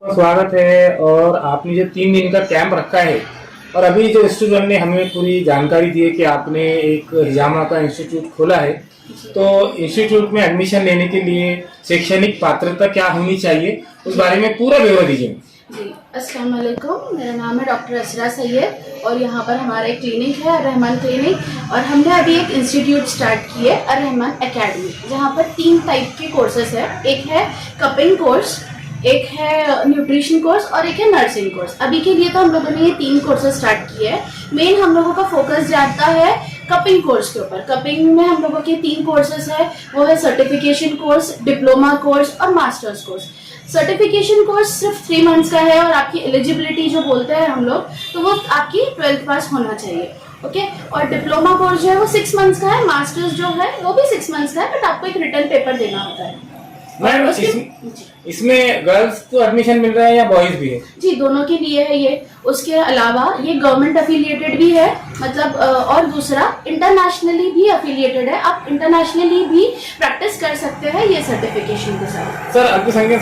स्वागत है। और आपने जो 3 दिन का कैंप रखा है और अभी जो स्टूडेंट ने हमें पूरी जानकारी दी है कि आपने एक हिजामा का इंस्टीट्यूट खोला है, तो इंस्टीट्यूट में एडमिशन लेने के लिए शैक्षणिक पात्रता क्या होनी चाहिए, उस बारे में पूरा ब्यौरा दीजिए। जी, अस्सलाम वालेकुम। मेरा नाम है डॉक्टर असरा सैयद और यहाँ पर हमारा एक क्लिनिक है रहमान क्लिनिक, और हमने अभी एक इंस्टीट्यूट स्टार्ट की है रहमान एकेडमी, जहाँ पर 3 टाइप के कोर्सेज है। एक है कपिंग कोर्स, एक है न्यूट्रिशन कोर्स और एक है नर्सिंग कोर्स। अभी के लिए तो हम लोगों ने ये 3 कोर्सेज स्टार्ट किए हैं। मेन हम लोगों का फोकस जाता है कपिंग कोर्स के ऊपर। कपिंग में हम लोगों के 3 कोर्सेज है, वो है सर्टिफिकेशन कोर्स, डिप्लोमा कोर्स और मास्टर्स कोर्स। सर्टिफिकेशन कोर्स सिर्फ 3 मंथ्स का है और आपकी एलिजिबिलिटी जो बोलते हैं हम लोग, तो वो आपकी 12th पास होना चाहिए। ओके, और डिप्लोमा कोर्स जो है वो 6 मंथ्स का है। मास्टर्स जो है वो भी 6 मंथ्स का है, बट आपको एक रिटर्न पेपर देना होता है। मैम, इसमें गर्ल्स को एडमिशन मिल रहा है या बॉयज भी है? जी, दोनों के लिए है ये। उसके अलावा ये गवर्नमेंट अफिलिएटेड भी है, मतलब और दूसरा इंटरनेशनली भी अफिलिएटेड है। आप इंटरनेशनली भी प्रैक्टिस कर सकते हैं ये सर्टिफिकेशन के साथ। सर, अल्पसंख्यक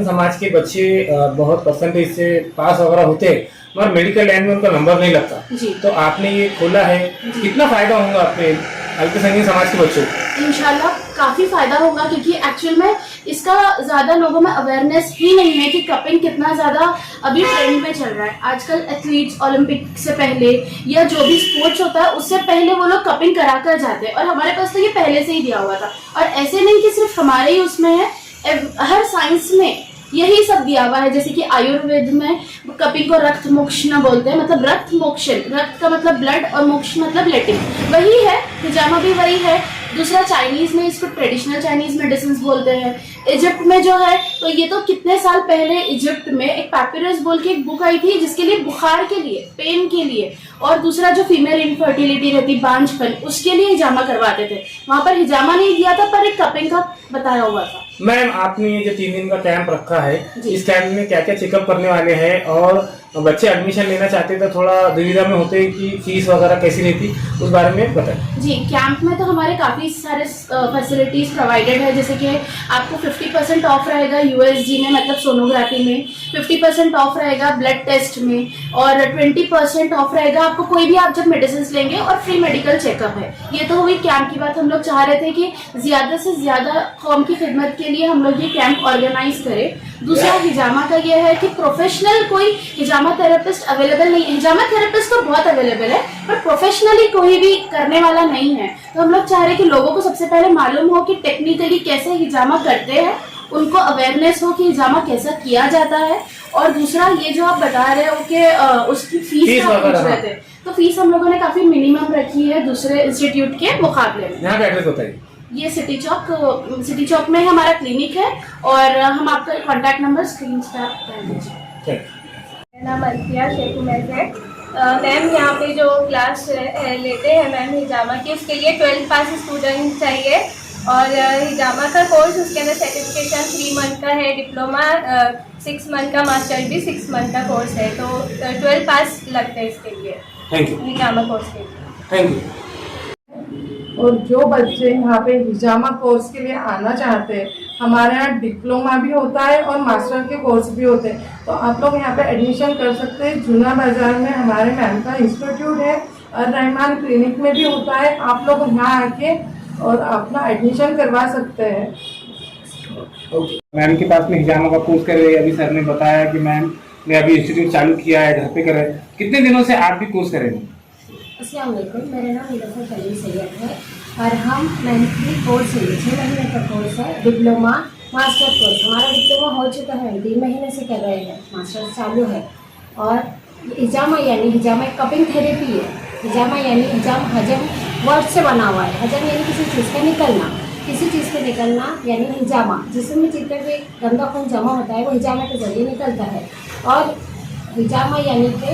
समाज के बच्चे बहुत परसेंटेज से पास वगैरह होते हैं, मगर मेडिकल लाइन में उनका नंबर नहीं लगता जी। तो आपने ये खोला है, कितना फायदा होगा अपने अल्पसंख्यक समाज के बच्चों को? इंशाल्लाह काफ़ी फ़ायदा होगा, क्योंकि एक्चुअल में इसका ज़्यादा लोगों में अवेयरनेस ही नहीं है कि कपिंग कितना ज़्यादा अभी ट्रेंड में चल रहा है। आजकल एथलीट्स ओलंपिक से पहले या जो भी स्पोर्ट्स होता है उससे पहले वो लोग कपिंग करा कर जाते हैं, और हमारे पास तो ये पहले से ही दिया हुआ था। और ऐसे नहीं कि सिर्फ हमारे ही उसमें है, हर साइंस में यही सब दिया हुआ है। जैसे कि आयुर्वेद में कपिंग को रक्त मोक्षण बोलते हैं, मतलब रक्त मोक्षण, रक्त का मतलब ब्लड और मोक्ष मतलब लेटिन, वही है। हिजामा भी वही है। दूसरा, चाइनीज में इसको ट्रेडिशनल चाइनीज मेडिसिन बोलते हैं। इजिप्ट में जो है, तो ये तो कितने साल पहले इजिप्ट में एक पैपिरस बोल के एक बुक आई थी, जिसके लिए बुखार के लिए, पेन के लिए, और दूसरा जो फीमेल इनफर्टिलिटी रहती, बांझपन, उसके लिए हिजामा करवाते थे। वहां पर हिजामा नहीं दिया था, पर एक कपिंग का बताया हुआ था। मैम, आपने ये जो 3 दिन का कैंप रखा है, इस कैंप में क्या क्या चेकअप करने वाले हैं? और बच्चे एडमिशन लेना चाहते हैं तो थोड़ा दुविधा में होते हैं कि फीस वगैरह कैसी रहती, उस बारे में बताएं। जी, कैंप में तो हमारे काफ़ी सारे फैसिलिटीज़ प्रोवाइडेड है। जैसे कि आपको 50% ऑफ रहेगा यूएसजी में, मतलब सोनोग्राफी में, 50% ऑफ रहेगा ब्लड टेस्ट में, और 20% ऑफ रहेगा आपको कोई भी आप जब मेडिसिन लेंगे, और फ्री मेडिकल चेकअप है। ये तो हुई कैंप की बात। हम लोग चाह रहे थे कि ज़्यादा से ज़्यादा कौम की खिदमत के लिए हम लोग ये कैंप ऑर्गेनाइज करें। दूसरा, हिजामा का ये है कि प्रोफेशनल कोई हिजामा थेरेपिस्ट अवेलेबल नहीं है। हिजामा थेरेपिस्ट तो बहुत अवेलेबल है, पर प्रोफेशनली कोई भी करने वाला नहीं है। तो हम लोग चाह रहे हैं कि लोगों को सबसे पहले मालूम हो कि टेक्निकली कैसे हिजामा करते हैं, उनको अवेयरनेस हो कि हिजामा कैसा किया जाता है। और दूसरा, ये जो आप बता रहे हो कि उसकी फीस का पूछ रहे थे, तो फीस हम लोगों ने काफी मिनिमम रखी है दूसरे इंस्टीट्यूट के मुकाबले में। यहाँ का एड्रेस बताइए। ये सिटी चौक में हमारा क्लिनिक है, और हम आपका कॉन्टैक्ट नंबर स्क्रीन पर कर दीजिए। मेरा नाम अल्फिया शेख उमर है। मैम, यहाँ पे जो क्लास लेते हैं मैम हिजामा की, उसके लिए 12th पास स्टूडेंट चाहिए, और हिजामा का कोर्स उसके अंदर सर्टिफिकेशन 3 मंथ का है, डिप्लोमा 6 मंथ का, मास्टर भी 6 मंथ का कोर्स है। तो 12th पास लगता है इसके लिए, थैंक यू। हिजामा कोर्स के लिए। Thank you. और जो बच्चे यहाँ पे हिजामा कोर्स के लिए आना चाहते हैं, हमारे यहाँ डिप्लोमा भी होता है और मास्टर के कोर्स भी होते हैं, तो आप लोग यहाँ पे एडमिशन कर सकते हैं। जूना बाजार में हमारे मैम का इंस्टीट्यूट है, और रहमान क्लिनिक में भी होता है। आप लोग यहाँ आके और अपना एडमिशन करवा सकते हैं। मैम के पास में हिजामा का कोर्स कर रहे हैं। अभी सर ने बताया कि मैम ने अभी इंस्टीट्यूट चालू किया है, घर पे कर रहे हैं। कितने दिनों से आप भी कोर्स करेंगे? अस्सलाम वालेकुम, मेरा नाम मुदफ़्फ़र सलीम सैयद है, और हम मंथली कोर्स है, 6 महीने का कोर्स है, डिप्लोमा मास्टर कोर्स। हमारा डिप्लोमा हो चुका है, 3 महीने से कर रहे हैं, मास्टर चालू है। और हिजामा यानी हिजामा एक कपिंग थेरेपी है। हिजामा यानी हिजाम हजम वर्ड से बना हुआ है। हजम यानी किसी चीज़ का निकलना, किसी चीज़ का निकलना यानी हिजामा। जिसमें जितना भी गंदा खून जमा होता है वो हिजामा के जरिए निकलता है। और हिजामा यानी कि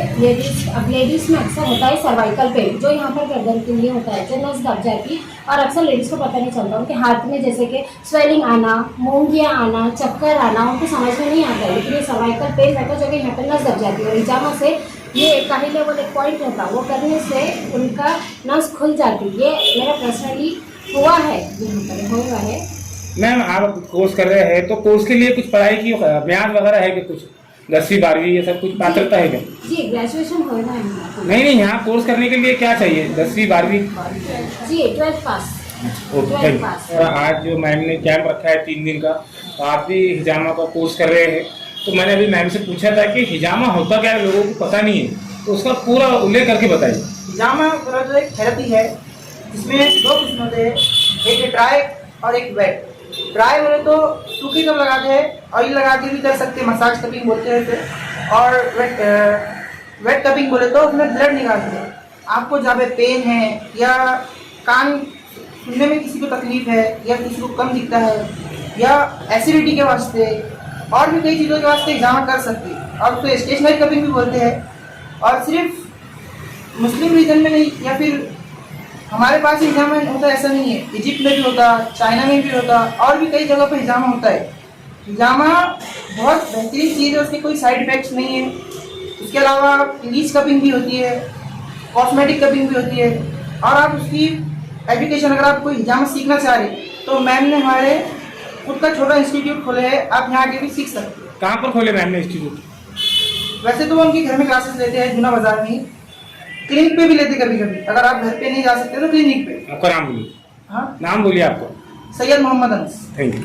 लेडीज़ में अक्सर होता है सर्वाइकल पेन, जो यहाँ पर गर्दन के लिए होता है, जो नस दब जाती, और अक्सर लेडीज़ को पता नहीं चलता। उनके हाथ में जैसे कि स्वेलिंग आना, मूंगियाँ आना, चक्कर आना, उनको समझ में नहीं आता है, लेकिन ये सर्वाइकल पेन रहता है जो कि यहाँ पर नस दब जाती है। और हिजामा से ये काही लेवल एक पॉइंट रहता है, वो करने से उनका नस खुल जाती है। ये मेरा पर्सनली हुआ है, यहाँ पर हुआ है। मैम आप कोर्स कर रहे हैं तो कोर्स के लिए कुछ पढ़ाई की म्याद वगैरह है कि कुछ 10वीं 12वीं ये सब कुछ पात्रता है क्या? जी ग्रेजुएशन हो रहा है हमारा। नहीं नहीं, यहाँ कोर्स करने के लिए क्या चाहिए? 10वीं 12वीं? जी 12th pass. Okay thank you. और आज जो मैम ने कैंप रखा है 3 दिन का, तो आप भी हिजामा का कोर्स कर रहे हैं, तो मैंने अभी मैम से पूछा था कि हिजामा होता क्या है, लोगों को पता नहीं है, तो उसका पूरा उल्लेख करके बताइए। हिजामा जो एक थेरेपी है, इसमें 2 किस्म होते हैं, एक ड्राई और एक वेट। ड्राई बोले तो सूखी कप लगाते हैं, ऑयल लगा के भी कर सकते हैं, मसाज कपिंग बोलते हैं इसे। और वेट कपिंग बोले तो उसमें ब्लड निकालते हैं। आपको जहाँ पे पेन है या कान सुनने में किसी को तकलीफ है या किसी को कम दिखता है या एसिडिटी के वास्ते और भी कई चीज़ों के वास्ते हिजामा कर सकते हैं, और उसको स्टेशनरी कपिंग भी बोलते हैं। और सिर्फ मुस्लिम रीजन में नहीं या फिर हमारे पास ही हिजामा होता है ऐसा नहीं है, इजिप्ट में भी होता, चाइना में भी होता, और भी कई जगह पर हिजामा होता है। हिजामा बहुत बेहतरीन चीज़ है, उसके कोई साइड इफेक्ट्स नहीं है। उसके अलावा लीच कपिंग भी होती है, कॉस्मेटिक कपिंग भी होती है। और आप उसकी एजुकेशन, अगर आप कोई हिजामा सीखना चाह रहे तो मैम ने हमारे खुद का छोटा इंस्टीट्यूट खोले है, आप यहाँ आके भी सीख सकते हैं। कहाँ पर खोले मैम ने इंस्टीट्यूट? वैसे तो वो उनके घर में क्लासेस लेते हैं, जूना बाजार में, क्लिनिक पे भी लेते कभी कभी। अगर आप घर पे नहीं जा सकते तो क्लिनिक पे। आपका नाम बोलिए। हाँ, नाम बोलिए आपको। सैयद मोहम्मद अनस। Thank you.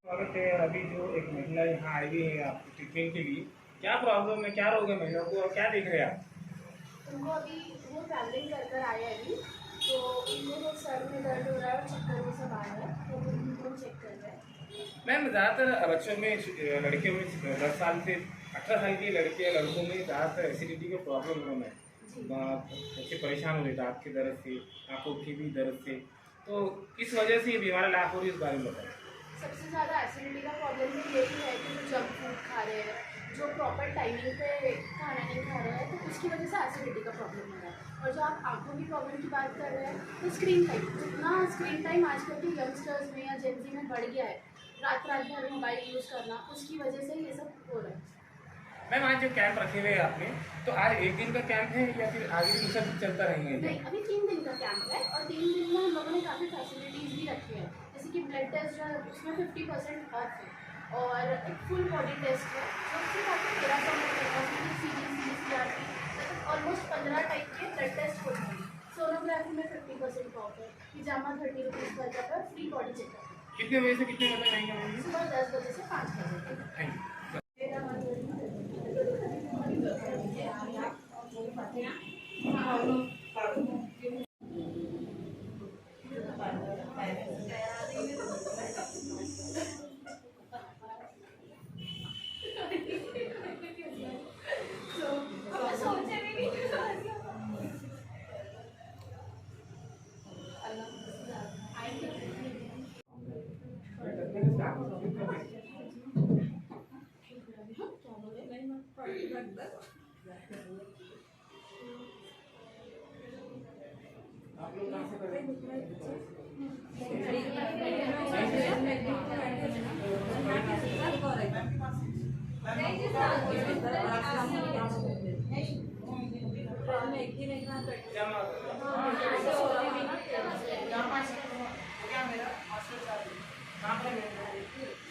स्वागत है। अभी जो एक महिला यहाँ आई हुई है आपको ट्रीटमेंट के लिए, क्या प्रॉब्लम है, क्या रोग है महिला को, और क्या देख रहे हैं आप? उनको अभी वो ट्रैवलिंग कर कर आए हैं अभी, तो उनको वो सर में दर्द हो रहा है और चक्कर वो सब आ रहा है, तो उनको चेक कर रहे हैं। मैम ज़्यादातर बच्चों में, लड़कियों में 10 साल से 18 साल की लड़कियाँ लड़कों में ज़्यादातर एसिडिटी का प्रॉब्लम है। बच्चे परेशान हो रहे दांत के दर्द से, आँखों की भी दर्द से, तो किस वजह से ये बीमारी लाभ हो रही है, इस बारे में बताएं। सबसे ज़्यादा एसिडिटी का प्रॉब्लम भी यही है कि जो जंक फूड खा रहे हैं, जो प्रॉपर टाइमिंग पे खाना नहीं खा रहे हैं, तो उसकी वजह से एसिडिटी का प्रॉब्लम हो रहा है। और जो आप आंखों की प्रॉब्लम की बात कर रहे हैं, तो स्क्रीन टाइम, जितना स्क्रीन टाइम आजकल के यंगस्टर्स में या जेंजी में बढ़ गया है, रात भर मोबाइल यूज़ करना, उसकी वजह से ये सब हो रहा है। मैम आज जो कैंप रखे हुए हैं आपने, तो आज 1 दिन का कैंप है या फिर आगे भी सब चलता रहेंगे? नहीं, अभी 3 दिन का कैंप है, और 3 दिन में हम लोगों ने काफ़ी फैसिलिटीज़ भी रखी है, जैसे कि ब्लड टेस्ट जो है उसमें 50% ऑफ है, और एक फुल बॉडी टेस्ट है जो सिर्फ आपको 1300 में मिलेगा, उसमें CBC, CRP, ऑलमोस्ट 15 टाइप के ब्लड टेस्ट होते हैं। सोनोग्राफी में 50% ऑफ है, हिजामा 30 रुपीज़ का जगह फ्री बॉडी चेकअप है। कितने बजे से कितने बजे रहेंगे? सुबह 10 बजे से 5 बजे तक। Thank you. आप लोग कहाँ से कर रहे हैं? मास्टर साहब कहाँ पर है?